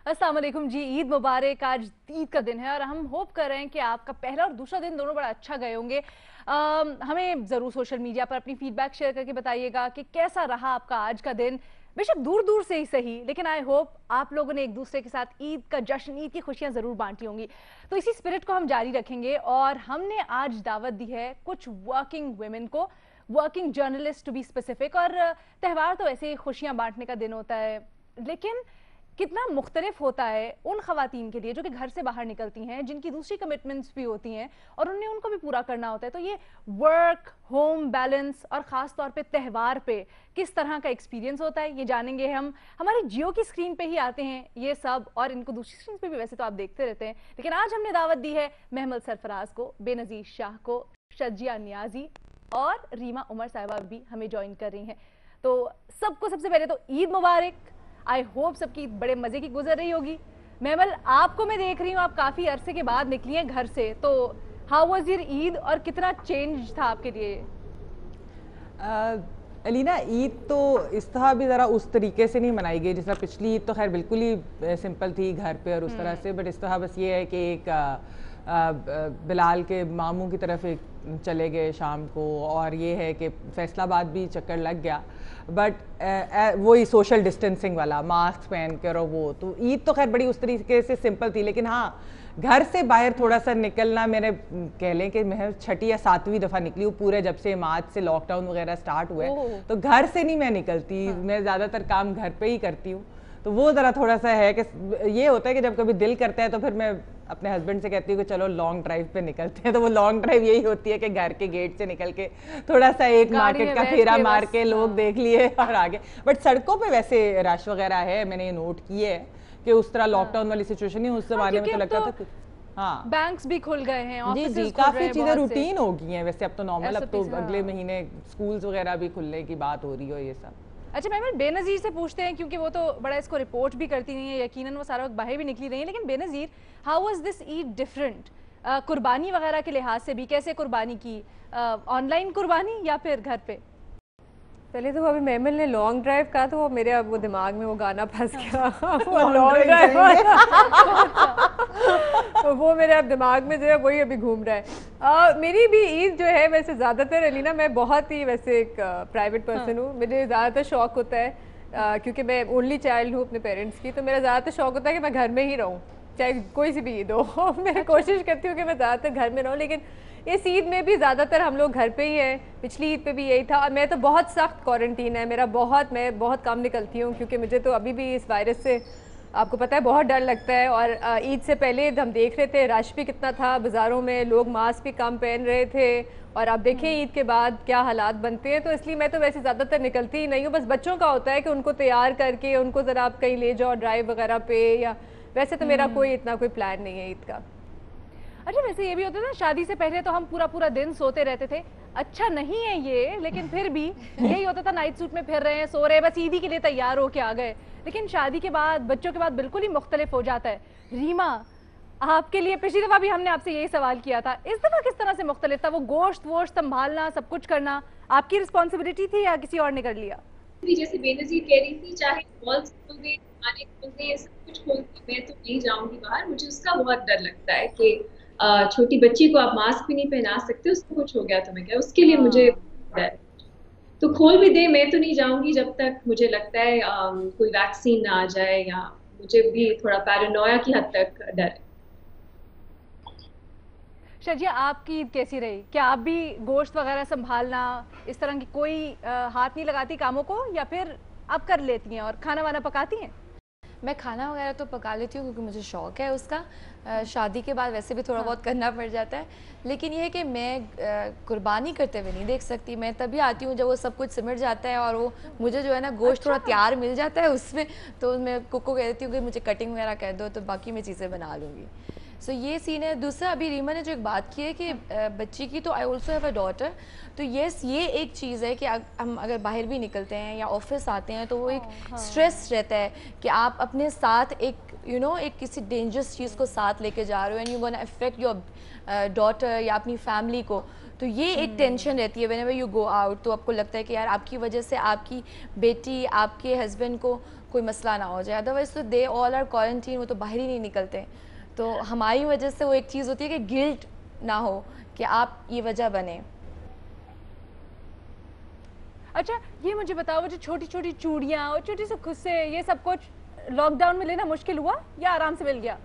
अस्सलाम वालेकुम जी। ईद मुबारक। आज ईद का दिन है और हम होप कर रहे हैं कि आपका पहला और दूसरा दिन दोनों बड़ा अच्छा गए होंगे। हमें ज़रूर सोशल मीडिया पर अपनी फीडबैक शेयर करके बताइएगा कि कैसा रहा आपका आज का दिन, बेशक दूर दूर से ही सही, लेकिन आई होप आप लोगों ने एक दूसरे के साथ ईद का जश्न, ईद की खुशियां ज़रूर बांटी होंगी। तो इसी स्पिरिट को हम जारी रखेंगे और हमने आज दावत दी है कुछ वर्किंग वुमेन को, working journalist to be specific. और त्यौहार तो ऐसे ही खुशियां बांटने का दिन होता है, लेकिन कितना मुख्तलिफ होता है उन खवातीन के लिए जो कि घर से बाहर निकलती हैं, जिनकी दूसरी कमिटमेंट्स भी होती हैं और उन्हें उनको भी पूरा करना होता है। तो ये वर्क होम बैलेंस और ख़ास तौर पे त्यौहार पे किस तरह का एक्सपीरियंस होता है, ये जानेंगे हम। हमारे जियो की स्क्रीन पे ही आते हैं ये सब, और इनको दूसरी स्क्रीन पे भी वैसे तो आप देखते रहते हैं, लेकिन आज हमने दावत दी है महमद सरफराज को, बेनज़ीर शाह को, शजिया नियाजी और रीमा उमर साहिबा भी हमें ज्वाइन कर रही हैं। तो सबको सबसे पहले तो ईद मुबारक। आई होप सबकी बड़े मजे की गुजर रही होगी। महमल, आपको मैं देख रही हूँ आप काफी अरसे के बाद निकली हैं घर से, तो हाउ वाज योर ईद और कितना चेंज था आपके लिए? अलीना, ईद तो इस तरह भी ज़रा उस तरीके से नहीं मनाई गई जिस तरह पिछली ईद तो खैर बिल्कुल ही सिंपल थी घर पे और उस तरह से। बट इस तरह बस ये है कि एक बिलाल के मामू की तरफ एक चले गए शाम को, और ये है कि फैसलाबाद भी चक्कर लग गया। बट वही सोशल डिस्टेंसिंग वाला, मास्क पहन कर, और वो तो ईद तो खैर बड़ी उस तरीके से सिंपल थी। लेकिन हाँ, घर से बाहर थोड़ा सा निकलना, मेरे कह लें कि मैं 6ठी या 7वीं दफ़ा निकली हूँ पूरे जब से मार्च से लॉकडाउन वगैरह स्टार्ट हुए। तो घर से नहीं मैं निकलती। हाँ। मैं ज़्यादातर काम घर पे ही करती हूँ। तो वो ज़रा थोड़ा सा है कि ये होता है कि जब कभी दिल करता है तो फिर मैं अपने हस्बैंड से कहती हूँ कि चलो लॉन्ग ड्राइव पे निकलते हैं। तो वो लॉन्ग ड्राइव यही होती है कि घर के गेट से निकल के थोड़ा सा एक मार्केट का फेरा मार के लोग देख लिए और आगे। बट सड़कों पे वैसे रश वगैरह है, मैंने ये नोट किए है कि उस तरह लॉकडाउन वाली सिचुएशन नहीं, उस जमाने में तो लगता था। हाँ, बैंक्स भी खुल गए हैं, जी जी, काफी चीजें रूटीन हो गई हैं वैसे अब तो नॉर्मल। अब तो अगले महीने स्कूल्स वगैरह भी खुलने की बात हो रही हो ये सब। अच्छा महमूद, बेनज़ीर से पूछते हैं क्योंकि वो तो बड़ा इसको रिपोर्ट भी करती नहीं है, यकीनन वो सारा वक्त बाहर भी निकली रही है। लेकिन Benazir, how was this Eid different कुर्बानी वगैरह के लिहाज से भी? कैसे कुर्बानी की, ऑनलाइन कुर्बानी या फिर घर पे? पहले तो अभी महमल ने लॉन्ग ड्राइव कहा तो वो मेरे अब वो दिमाग में वो गाना फंस गया। वो लॉन्ग ड्राइव तो वो मेरे अब दिमाग में जो है वही अभी घूम रहा है। मेरी भी ईद जो है वैसे ज़्यादातर अलीना, मैं बहुत ही वैसे एक प्राइवेट पर्सन हूँ। मुझे ज़्यादातर शौक होता है क्योंकि मैं ओनली चाइल्ड हूँ अपने पेरेंट्स की, तो मेरा ज़्यादातर शौक होता है कि मैं घर में ही रहूँ, चाहे कोई सी भी ईद हो। मैं कोशिश करती हूँ कि मैं ज़्यादातर घर में रहूँ, लेकिन इस ईद में भी ज़्यादातर हम लोग घर पे ही हैं। पिछली ईद पे भी यही था। और मैं तो बहुत सख्त क्वारंटीन है मेरा, मैं बहुत कम निकलती हूँ क्योंकि मुझे तो अभी भी इस वायरस से, आपको पता है, बहुत डर लगता है। और ईद से पहले हम देख रहे थे रश भी कितना था बाज़ारों में, लोग मास्क भी कम पहन रहे थे, और अब देखें ईद के बाद क्या हालात बनते हैं। तो इसलिए मैं तो वैसे ज़्यादातर निकलती ही नहीं हूँ। बस बच्चों का होता है कि उनको तैयार करके उनको ज़रा आप कहीं ले जाओ ड्राइव वगैरह पे, या वैसे तो मेरा कोई इतना कोई प्लान नहीं है ईद का। अच्छा, वैसे ये भी होता था शादी से पहले तो हम पूरा पूरा दिन सोते रहते थे। अच्छा नहीं है ये, लेकिन फिर भी यही होता था, नाइट सूट में फिर रहे हैं, सो रहे हैं, बस ईदी के लिए तैयार होके आ गए। लेकिन शादी के बाद, बच्चों के बाद बिल्कुल ही मुख्तलिफ हो जाता है। रीमा, आपके लिए पिछली दफा भी हमने आपसे यही सवाल किया था, इस दफा किस तरह से मुख्तलिफ था? वो गोश्त वोश्त संभालना, सब कुछ करना आपकी रिस्पॉन्सिबिलिटी थी या किसी और ने कर लिया? जैसे बेनज़ीर कह रही थी, चाहे मॉल्स खोल दे, दुकानें खोल दे, सब कुछ खोल दे, मैं तो नहीं जाऊंगी बाहर। मुझे उसका बहुत डर लगता है कि छोटी बच्ची को आप मास्क भी नहीं पहना सकते, उसको कुछ हो गया तो मैं क्या, उसके लिए मुझे डर। तो खोल भी दे, मैं तो नहीं जाऊंगी जब तक मुझे लगता है कोई वैक्सीन ना आ जाए, या मुझे भी थोड़ा पैरानोया की हद तक डर है। शजिया, आपकी ईद कैसी रही? क्या आप भी गोश्त वगैरह संभालना, इस तरह की कोई हाथ नहीं लगाती कामों को, या फिर आप कर लेती हैं और खाना वाना पकाती हैं? मैं खाना वगैरह तो पका लेती हूँ क्योंकि मुझे शौक़ है उसका। शादी के बाद वैसे भी थोड़ा बहुत करना पड़ जाता है। लेकिन ये है कि मैं कुर्बानी करते हुए नहीं देख सकती। मैं तभी आती हूँ जब वो सब कुछ सिमट जाता है और वो मुझे जो है ना गोश्त थोड़ा तैयार मिल जाता है उसमें, तो मैं कुक को कह देती हूँ कि मुझे कटिंग वगैरह कर दो, तो बाकी मैं चीज़ें बना लूँगी। सो ये सीन है। दूसरा अभी रीमा ने जो एक बात की है कि बच्ची की, तो I also have a daughter, तो यस ये एक चीज़ है कि हम अगर बाहर भी निकलते हैं या ऑफिस आते हैं तो वो एक स्ट्रेस रहता है कि आप अपने साथ एक एक किसी डेंजरस चीज़ को साथ लेके जा रहे हो and you gonna affect your daughter या अपनी फैमिली को। तो ये एक टेंशन रहती है व्हेनेवर यू गो आउट। तो आपको लगता है कि यार आपकी वजह से आपकी बेटी, आपके हस्बैंड को कोई मसला ना हो जाए। अदरवाइज तो दे ऑल आर क्वारंटीन, वो तो बाहर ही नहीं निकलते। तो हमारी वजह से वो एक चीज़ होती है कि गिल्ट ना हो कि आप ये वजह बने। अच्छा ये मुझे बताओ, वो जो छोटी छोटी चूड़ियाँ और छोटी सी खुस्से, ये सब कुछ लॉकडाउन में लेना मुश्किल हुआ या आराम से मिल गया?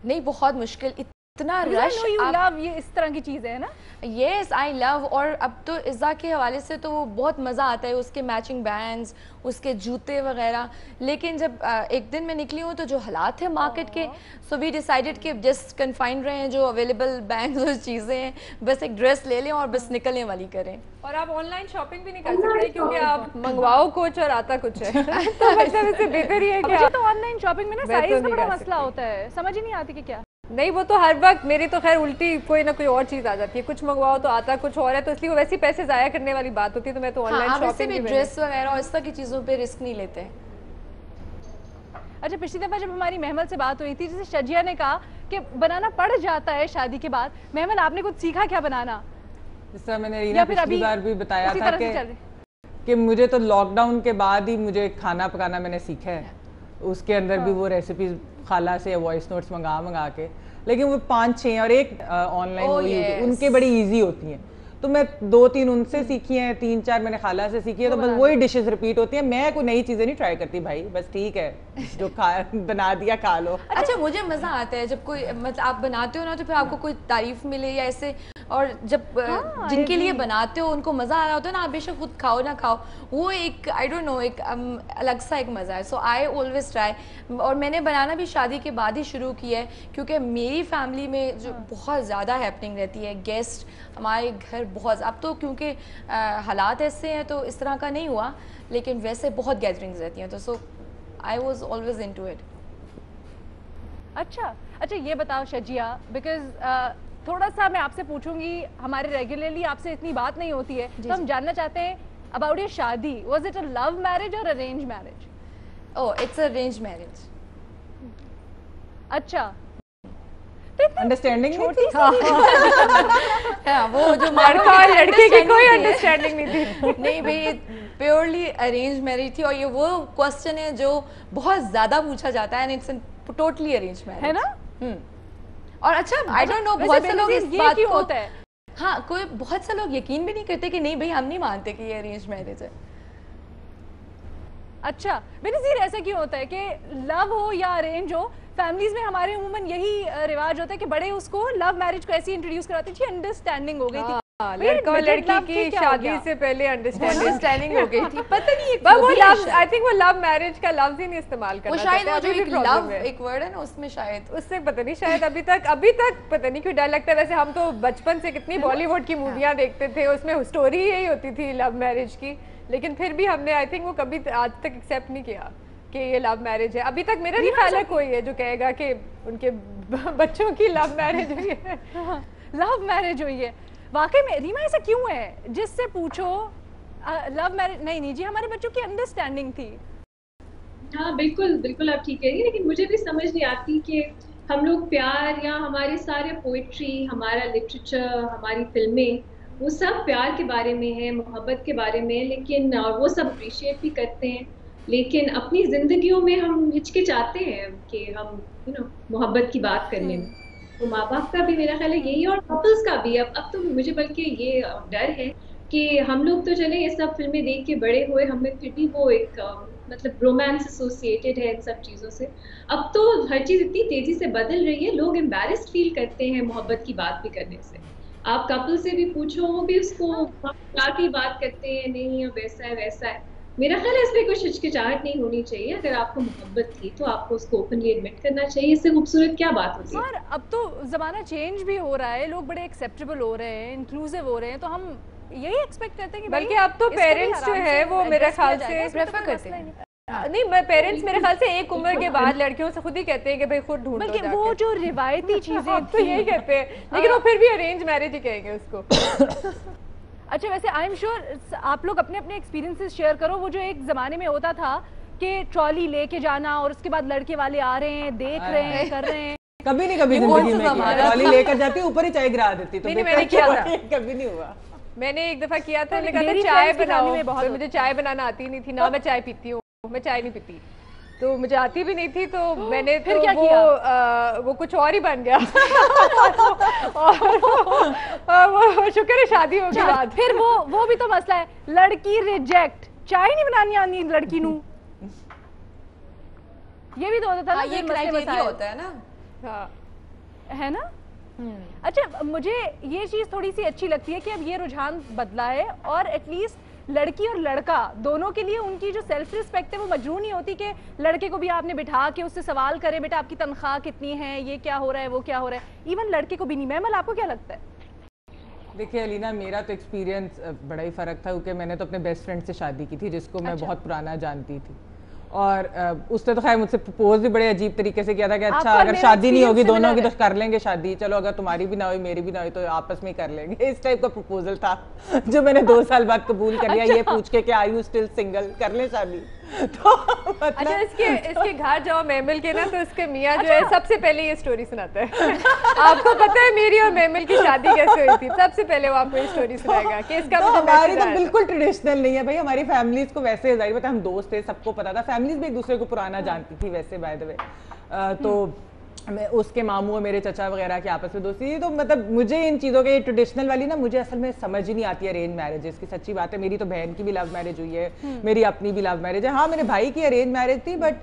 नहीं, बहुत मुश्किल। इतना रश, लव ये इस तरह की चीज़ है ना। Yes I love. और अब तो इज़ा के हवाले से तो वो बहुत मज़ा आता है, उसके मैचिंग बैंड्स, उसके जूते वगैरह। लेकिन जब एक दिन मैं निकली हूँ तो जो हालात थे मार्केट के, सो वी डिसाइडेड कि जस्ट कन्फाइंड रहे हैं, जो अवेलेबल बैंड्स और चीज़ें हैं, बस एक ड्रेस ले लें और बस निकलने वाली करें। और आप ऑनलाइन शॉपिंग भी नहीं कर सकते क्योंकि आप मंगवाओ कुछ और आता कुछ है। तो मतलब इससे बेहतर ही है कि तो ऑनलाइन शॉपिंग में ना साइज का बड़ा मसला होता है, समझ ही नहीं आती कि क्या। नहीं, वो तो हर वक्त मेरी तो खैर उल्टी कोई ना कोई और चीज आ जाती है, कुछ मंगवाओ तो आता कुछ और है, तो इसलिए वो वैसे ही पैसे जाया करने वाली बात होती है। तो मैं तो ऑनलाइन शॉपिंग भी ड्रेस वगैरह और इस तरह की चीज़ों पे रिस्क नहीं लेते हैं। अच्छा पिछली दफा जब हमारी महमल से बात हुई थी, जैसे शजिया ने कहा कि बनाना पड़ जाता है शादी के बाद, महमल आपने कुछ सीखा क्या बनाना? जिस तरह मैंने रीना पिछली बार भी बताया था कि मुझे तो लॉकडाउन के बाद ही मुझे खाना पकाना मैंने सीखा है। उसके अंदर भी वो रेसिपीज खाला से वॉइस नोट्स मंगा के, लेकिन वो 5-6 और एक ऑनलाइन उनके बड़ी इजी होती हैं। तो मैं 2-3 उनसे सीखी हैं, 3-4 मैंने खाला से सीखी है। तो बस वही डिशेस रिपीट होती हैं। मैं कोई नई चीज़ें नहीं ट्राई करती भाई, बस ठीक है जो बना दिया खा लो। अच्छा मुझे मज़ा आता है जब कोई मतलब आप बनाते हो ना तो फिर आपको कोई तारीफ मिले या ऐसे, और जब जिनके लिए बनाते हो उनको मज़ा आ रहा होता है ना, आप बेशक खुद खाओ ना खाओ, वो एक आई डोंट नो एक अलग सा एक मज़ा है। सो आई ऑलवेज ट्राई। और मैंने बनाना भी शादी के बाद ही शुरू किया है क्योंकि मेरी फैमिली में जो बहुत ज़्यादा हैपनिंग रहती है, गेस्ट हमारे घर बहुत, अब तो क्योंकि हालात ऐसे हैं तो इस तरह का नहीं हुआ, लेकिन वैसे बहुत गैदरिंग्स रहती हैं। तो so I was always into it. अच्छा ये बताओ शजिया, बिकॉज थोड़ा सा मैं आपसे पूछूंगी, हमारे रेगुलरली आपसे इतनी बात नहीं होती है, तो हम जानना चाहते हैं अबाउट योर शादी। Was it a love marriage और arrange marriage? Oh it's arrange marriage. अच्छा अंडरस्टैंडिंग नहीं थी? हाँ, वो जो लड़का और लड़की की कोई अंडरस्टैंडिंग नहीं थी। नहीं भाई, प्योरली अरेंज मैरिज थी। और ये वो क्वेश्चन है जो बहुत ज्यादा पूछा जाता है, and it's totally arrange marriage है ना। और अच्छा आई डोंट नो, बहुत से लोग इस बात को होता है, हाँ कोई बहुत से लोग यकीन भी नहीं करते कि नहीं भाई हम नहीं मानते कि ये अरेंज मैरिज है। अच्छा बेनज़ीर, ऐसा क्यों होता है कि लव हो या अरेंज हो, फैमिलीज में हमारे अमूमन यही रिवाज होता है कि बड़े उसको लव मैरिज को ऐसी इंट्रोड्यूस कराते थे, अंडरस्टैंडिंग हो गई थी। लड़का और लड़की की शादी से पहले अंडरस्टैंडिंग हो गई थी। पता नहीं वो लव, आई थिंक वो लव मैरिज का लफ्ज ही नहीं इस्तेमाल करना, वो शायद वो जो एक लव एक वर्ड है ना उसमें, शायद उससे पता नहीं, शायद अभी तक पता नहीं क्यों डर लगता है। वैसे हम तो बचपन से कितनी बॉलीवुड की मूवियाँ देखते थे, उसमें स्टोरी यही होती थी लव मैरिज की, लेकिन फिर भी हमने आई थिंक वो कभी आज तक एक्सेप्ट नहीं किया कि ये लव मैरिज है। अभी तक मेरा नहीं ख्याल है कोई है जो कहेगा कि उनके बच्चों की लव मैरिज हुई है। लव मैरिज हुई है वाकई में। रीमा ऐसा क्यों है? जिससे पूछो लव मैरिज नहीं जी, हमारे बच्चों की अंडरस्टैंडिंग थी। हाँ बिल्कुल आप ठीक कह रही है, लेकिन मुझे भी समझ नहीं आती कि हम लोग प्यार या हमारे सारे पोइट्री, हमारा लिटरेचर, हमारी फिल्में, वो सब प्यार के बारे में है, मोहब्बत के बारे में, लेकिन वो सब अप्रिशिएट भी करते हैं, लेकिन अपनी जिंदगियों में हम हिचकिचाते हैं कि हम मोहब्बत की बात करने में। तो माँ बाप का भी मेरा ख्याल है यही, और कपल्स का भी। अब तो मुझे बल्कि ये डर है कि हम लोग तो चले ये सब फिल्में देख के बड़े हुए, हमें फिर भी वो एक मतलब रोमांस एसोसिएटेड है इन सब चीज़ों से। अब तो हर चीज़ इतनी तेज़ी से बदल रही है, लोग एम्बैरेस्ड फील करते हैं मोहब्बत की बात भी करने से। आप कपल से भी पूछो, वो भी उसको की बात करते हैं, नहीं अब ऐसा है वैसा है। मेरा ख्याल है इसमें कुछ हिचकिचाहट नहीं होनी चाहिए। अगर आपको मोहब्बत थी तो आपको उसको ओपनली एडमिट करना चाहिए, इससे खूबसूरत क्या बात होती है। और अब तो ज़माना चेंज भी हो रहा है, लोग बड़े एक्सेप्टेबल हो रहे हैं, इंक्लूसिव हो रहे हैं, तो हम यही एक्सपेक्ट करते हैं कि बल्कि अब तो पेरेंट्स जो है वो मेरे ख्याल से प्रेफर करते हैं। नहीं, मैं पेरेंट्स मेरे ख्याल से एक उम्र के बाद लड़कियों से खुद ही कहते हैं कि भाई खुद ढूंढ लो बल्कि जाके। वो जो रिवायती चीजें तो यही कहते हैं, लेकिन वो फिर भी अरेंज मैरिज ही कहेंगे उसको। अच्छा, वैसे आई एम श्योर आप लोग अपने अपने एक्सपीरियंसेस शेयर करो। वो जो एक जमाने में होता था कि ट्रॉली लेके जाना और उसके बाद लड़के वाले आ रहे हैं, देख रहे हैं, कर रहे हैं। कभी नहीं, कभी जिंदगी में किया। ट्रॉली लेकर जाती, ऊपर ही चाय गिरा देती, तो नहीं, मैंने किया था। कभी नहीं हुआ। मैंने एक दफा किया था, मैंने कहा मेरी था चाय friends की बनाओ, फैमिली में बहुत तो मुझे चाय बनाना आती नहीं थी ना, मैं चाय पीती हूँ, मैं चाय नहीं पीती, तो मुझे आती भी नहीं थी, तो मैंने फिर तो क्या किया? वो कुछ और ही बन गया। और वो शुक्र है शादी हो गई बाद। फिर वो भी तो मसला है, लड़की रिजेक्ट, चाय नहीं बनानी आनी लड़की नू। ये भी तो होता था ना, ये फिर मसले क्राइटेरिया मसाइल। होता है ना। हाँ, है ना। अच्छा, मुझे ये चीज़ थोड़ी सी अच्छी लगती है कि अब ये रुझान बदला है और एटलीस्ट लड़की और लड़का दोनों के लिए उनकी जो सेल्फ रिस्पेक्ट है वो मजबूर नहीं होती कि लड़के को भी आपने बिठा के उससे सवाल करें, बेटा आपकी तनख्वाह कितनी है, ये क्या हो रहा है, वो क्या हो रहा है। इवन लड़के को भी नहीं। मैमल, आपको क्या लगता है? देखिए अलीना, मेरा तो एक्सपीरियंस बड़ा ही फ़र्क था, क्योंकि मैंने तो अपने बेस्ट फ्रेंड से शादी की थी, जिसको मैं बहुत पुराना जानती थी। और उसने तो खैर मुझसे प्रपोज भी बड़े अजीब तरीके से किया था कि अच्छा अगर शादी नहीं होगी दोनों की तो कर लेंगे शादी, चलो अगर तुम्हारी भी ना हुई मेरी भी ना हुई तो आपस में ही कर लेंगे। इस टाइप का प्रपोजल था जो मैंने 2 साल बाद कबूल कर लिया, ये पूछ के कि आर यू स्टिल सिंगल, कर ले शादी। तो अच्छा, इसके घर जाओ महमिल के ना, तो इसके मियाँ जो है सबसे पहले ये स्टोरी सुनाता है। आपको पता है मेरी और महमिल की शादी कैसे हुई थी? सबसे पहले वो आपको ये स्टोरी सुनाएगा कि इसका तो मुझे हमारी मैसेज तो आया था। बिल्कुल ट्रेडिशनल नहीं है भाई, हमारी फैमिलीज को वैसे जाहिर बात है, हम दोस्त थे, सबको पता था, फैमिलीज भी एक दूसरे को पुराना जानती थी वैसे बाय द वे। तो मैं उसके मामू और मेरे चचा वगैरह की आपस में दोस्ती थी, तो मतलब मुझे इन चीज़ों के ट्रेडिशनल वाली ना मुझे असल में समझ ही नहीं आती है अरेंज मैरिजेस की। सच्ची बात है, मेरी तो बहन की भी लव मैरिज हुई है, मेरी अपनी भी लव मैरिज है। हाँ, मेरे भाई की अरेंज मैरिज थी, बट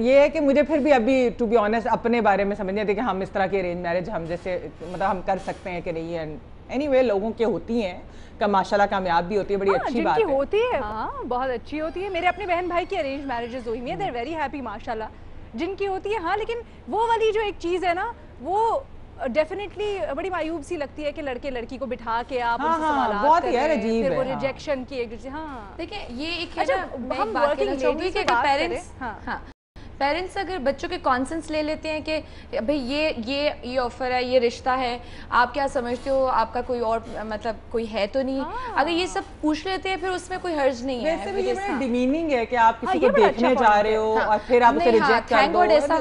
ये है कि मुझे फिर भी अभी टू बी ऑनेस्ट अपने बारे में समझ नहीं आती कि हम इस तरह की अरेंज मैरिज हम जैसे मतलब हम कर सकते हैं कि नहीं है। एनीवे लोगों के होती हैं का माशाल्लाह कामयाब भी होती है, बड़ी अच्छी बात जिनकी है। होती है, हाँ, बहुत अच्छी होती है। मेरे अपने बहन भाई की अरेंज मैरिजेस हुई हैं, दे आर वेरी हैप्पी माशाल्लाह। जिनकी होती है, हाँ, लेकिन वो वाली जो एक चीज़ है ना, वो डेफिनेटली बड़ी मायूब सी लगती है कि लड़के लड़की को बिठा के आप हाँ, उनसे हाँ, सवालात बहुत कर यार रहे हैं, अजीब फिर वो है, हाँ। रिजेक्शन की एक दूसरे, हाँ। देखिए ये एक है अच्छा, ना, मैं हम एक बात working कहना चाहूँगी ladies कि से अगर बात पेरेंट्स, करें, हाँ। पेरेंट्स अगर बच्चों के कॉन्सेंस ले लेते हैं कि भाई ये ऑफर है, ये रिश्ता है, आप क्या समझते हो, आपका कोई और मतलब कोई है तो नहीं, अगर ये सब पूछ लेते हैं फिर उसमें कोई हर्ज नहीं है। वैसे भी ये because, बड़ा हाँ। डिमीनिंग है कि आप किसी ये को बड़ा देखने अच्छा जा point रहे है, हो हाँ। और फिर आप उसे नहीं, हाँ, रिजेक्ट कर thank दो। God ऐसा,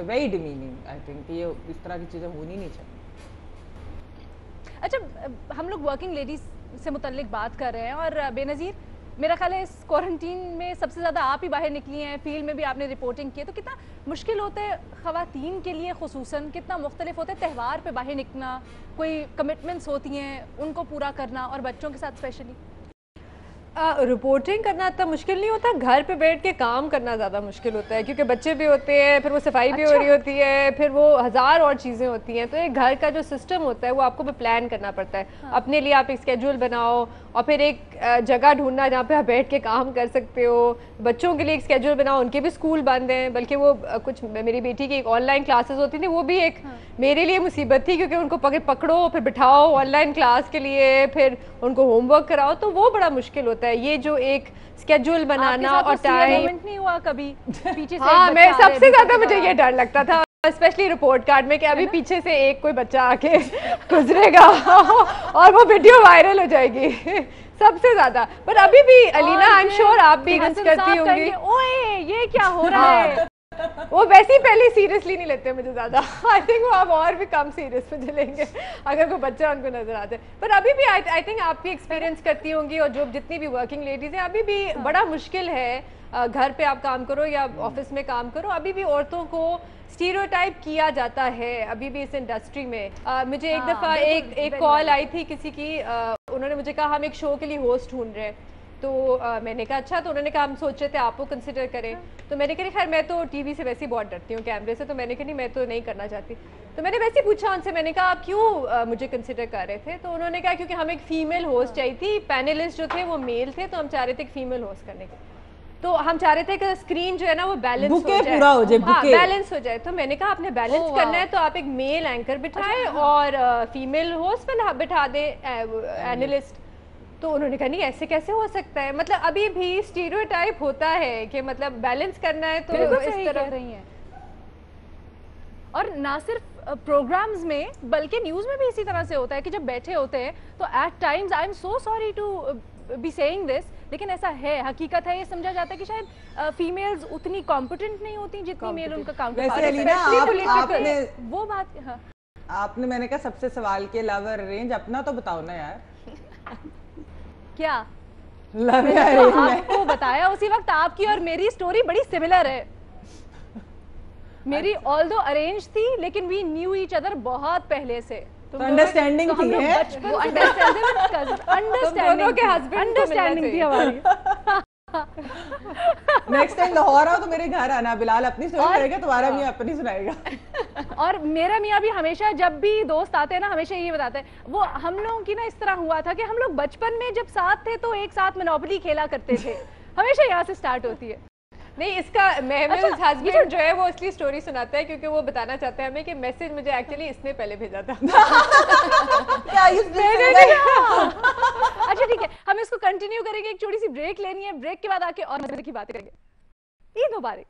वेरी डिमीनिंग, आई थिंक ये इस तरह की चीजें होनी नहीं चाहिए। अच्छा, हम लोग वर्किंग लेडीज से मुतल्लिक बात कर रहे हैं और बेनज़ीर, मेरा ख्याल है इस क्वारंटीन में सबसे ज़्यादा आप ही बाहर निकली हैं, फील्ड में भी आपने रिपोर्टिंग की है, तो कितना मुश्किल होता है ख़वातीन के लिए खुसूसन, कितना मुख्तलिफ होता है त्यौहार पे बाहर निकलना, कोई कमिटमेंट्स होती हैं उनको पूरा करना, और बच्चों के साथ स्पेशली? रिपोर्टिंग करना इतना मुश्किल नहीं होता, घर पे बैठ के काम करना ज़्यादा मुश्किल होता है, क्योंकि बच्चे भी होते हैं, फिर वो सफाई भी हो रही होती है, फिर वो हज़ार और चीज़ें होती हैं। तो एक घर का जो सिस्टम होता है वो आपको भी प्लान करना पड़ता है। अपने लिए आप एक स्केड्यूल बनाओ और फिर एक जगह ढूंढना जहाँ पे आप बैठ के काम कर सकते हो। बच्चों के लिए एक स्केड्यूल बनाओ, उनके भी स्कूल बंद हैं, बल्कि वो कुछ मेरी बेटी की एक ऑनलाइन क्लासेस होती थी, वो भी एक मेरे लिए मुसीबत थी, क्योंकि उनको पकड़ो फिर बिठाओ ऑनलाइन क्लास के लिए, फिर उनको होमवर्क कराओ, तो वो बड़ा मुश्किल होता है। ये जो एक स्केड्यूल बनाना और टाइम नहीं हुआ कभी पीछे से? हाँ, एक मैं बच्चा आ रहा है सबसे ज्यादा दूसरे मुझे के ये डर लगता था, स्पेशली रिपोर्ट कार्ड में, कि अभी पीछे से एक कोई बच्चा आके गुजरेगा और वो वीडियो वायरल हो जाएगी। सबसे ज्यादा। पर अभी भी अलीना, आई एम श्योर आप भी हसन करती साहब होंगी। कहेंगे, ओए ये क्या हो रहा है? वो वैसे ही पहले सीरियसली नहीं लेते मुझे ज्यादा। आई थिंक वो अब और भी कम सीरियस मुझे लेंगे अगर कोई बच्चा उनको नजर आता है। पर अभी भी आई थिंक आप भी एक्सपीरियंस करती होंगी, और जो जितनी भी वर्किंग लेडीज हैं, अभी भी बड़ा मुश्किल है। घर पे आप काम करो या ऑफिस में काम करो, अभी भी औरतों को स्टीरियोटाइप किया जाता है अभी भी इस इंडस्ट्री में। मुझे एक दफ़ा एक कॉल आई थी किसी की, उन्होंने मुझे कहा हम एक शो के लिए होस्ट ढूंढ रहे हैं। तो मैंने कहा अच्छा, तो उन्होंने कहा हम सोच रहे थे आपको कंसिडर करें। तो मैंने कहा खैर मैं तो टीवी से वैसे ही बहुत डरती हूँ, कैमरे से, तो मैंने कहा नहीं मैं तो नहीं करना चाहती। तो मैंने वैसे ही पूछा उनसे, मैंने कहा आप क्यों मुझे कंसिडर कर रहे थे? तो उन्होंने कहा क्योंकि हम एक फीमेल होस्ट चाहिए थी, पैनलिस्ट जो थे वो मेल थे, तो हम चाह रहे थे एक फीमेल होस्ट करने के। तो हम चाह रहे थे कि स्क्रीन जो है ना वो बैलेंस हो जाए, पूरा हो जाए, हाँ बैलेंस हो जाए। तो मैंने कहा आपने बैलेंस करना है तो आप एक मेल एंकर बिठाएं और फीमेल होस्ट बिठा दे एनालिस्ट। तो उन्होंने कहा नहीं ऐसे कैसे हो सकता है, मतलब अभी भी स्टीरियोटाइप होता है कि मतलब बैलेंस करना है तो बिल्कुल इस सही तरह कह रही हैं। और ना सिर्फ प्रोग्राम्स में बल्कि न्यूज में भी इसी तरह से होता है कि जब बैठे होते हैं तो at times I am so sorry to be saying this, लेकिन ऐसा है, हकीकत है, ये समझा जाता है कि शायद फीमेल्स उतनी कॉम्पिटेंट नहीं होती जितनी मेल उनका काउंटर वैसे अलीना, आपने वो बात। हाँ। आपने मैंने कहा सबसे सवाल के लव अरेंज, अपना तो बताओ ना यार। क्या लव तो अरेंज में आपको बताया उसी वक्त, आपकी और मेरी स्टोरी बड़ी सिमिलर है। मेरी ऑल्दो अरेंज थी लेकिन वी न्यू ईच अदर बहुत पहले से। तो अंडरस्टैंडिंग थी है, दोनों के husband को अंडरस्टैंडिंग मिलना थी हमारी। नेक्स्ट टाइम लाहौर आओ तो मेरे घर आना, बिलाल अपनी स्टोरी करेगा, तुम्हारा मियां अपनी सुनाएगा। और मेरा मियाँ भी हमेशा जब भी दोस्त आते हैं ना हमेशा यही बताते हैं, वो हम लोगों की ना इस तरह हुआ था कि हम लोग बचपन में जब साथ थे तो एक साथ मोनोपोली खेला करते थे। हमेशा यहाँ से स्टार्ट होती है। नहीं, इसका महमूद हस्बैंड जो है वो इसलिए स्टोरी सुनाता है क्योंकि वो बताना चाहता है हमें कि मैसेज मुझे एक्चुअली इसने पहले भेजा था। क्या अच्छा ठीक है, हम इसको कंटिन्यू करेंगे, एक छोटी सी ब्रेक लेनी है, ब्रेक के बाद आके और मजे की बातें करेंगे। ईद मुबारक।